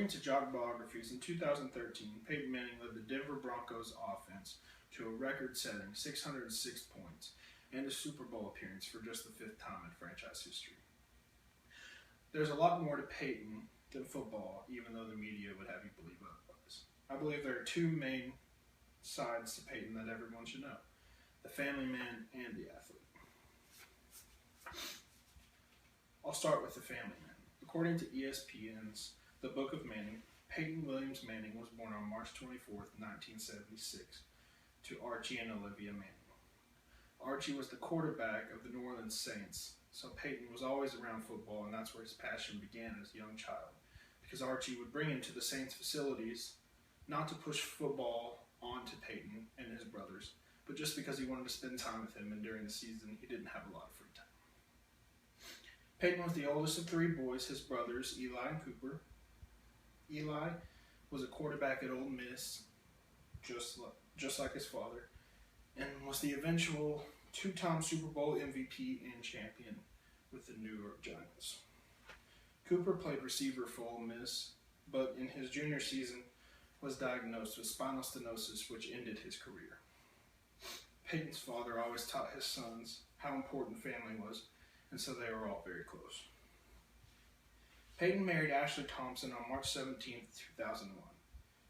According to Jock Biographies, in 2013, Peyton Manning led the Denver Broncos offense to a record-setting 606 points and a Super Bowl appearance for just the fifth time in franchise history. There's a lot more to Peyton than football, even though the media would have you believe otherwise. I believe there are two main sides to Peyton that everyone should know: the family man and the athlete. I'll start with the family man. According to ESPN's The Book of Manning, Peyton Williams Manning was born on March 24th, 1976, to Archie and Olivia Manning. Archie was the quarterback of the New Orleans Saints, so Peyton was always around football, and that's where his passion began as a young child, because Archie would bring him to the Saints facilities not to push football onto Peyton and his brothers, but just because he wanted to spend time with him, and during the season he didn't have a lot of free time. Peyton was the oldest of three boys, his brothers, Eli and Cooper. Eli was a quarterback at Ole Miss, just like his father, and was the eventual two-time Super Bowl MVP and champion with the New York Giants. Cooper played receiver for Ole Miss, but in his junior season was diagnosed with spinal stenosis, which ended his career. Peyton's father always taught his sons how important family was, and so they were all very close. Peyton married Ashley Thompson on March 17, 2001.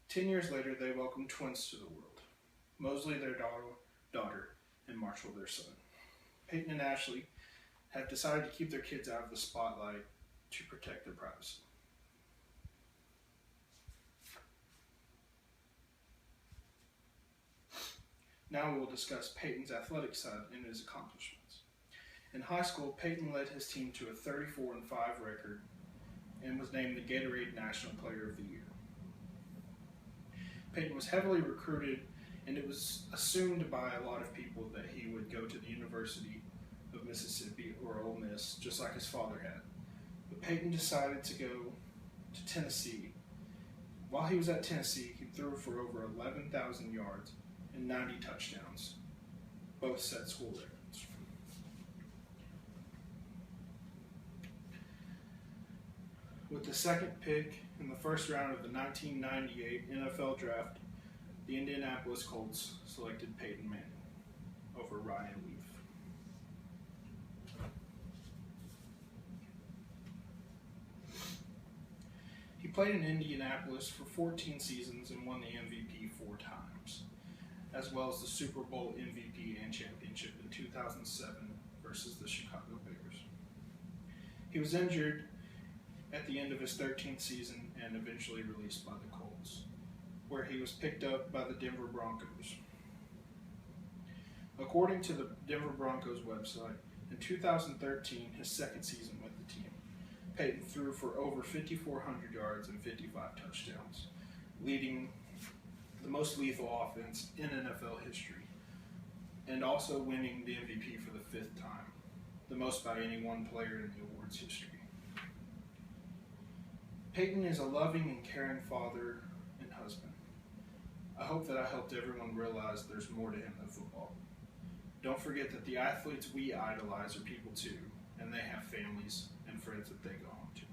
10 years later, they welcomed twins to the world: Mosley, their daughter, and Marshall, their son. Peyton and Ashley have decided to keep their kids out of the spotlight to protect their privacy. Now we will discuss Peyton's athletic side and his accomplishments. In high school, Peyton led his team to a 34-5 record and was named the Gatorade National Player of the Year. Peyton was heavily recruited, and it was assumed by a lot of people that he would go to the University of Mississippi or Ole Miss, just like his father had. But Peyton decided to go to Tennessee. While he was at Tennessee, he threw for over 11,000 yards and 90 touchdowns. Both set school records. With the second pick in the first round of the 1998 NFL Draft, the Indianapolis Colts selected Peyton Manning over Ryan Leaf. He played in Indianapolis for 14 seasons and won the MVP 4 times, as well as the Super Bowl MVP and championship in 2007 versus the Chicago Bears. He was injured at the end of his 13th season and eventually released by the Colts, where he was picked up by the Denver Broncos. According to the Denver Broncos website, in 2013, his second season with the team, Peyton threw for over 5,400 yards and 55 touchdowns, leading the most lethal offense in NFL history, and also winning the MVP for the 5th time, the most by any one player in the awards history. Peyton is a loving and caring father and husband. I hope that I helped everyone realize there's more to him than football. Don't forget that the athletes we idolize are people too, and they have families and friends that they go home to.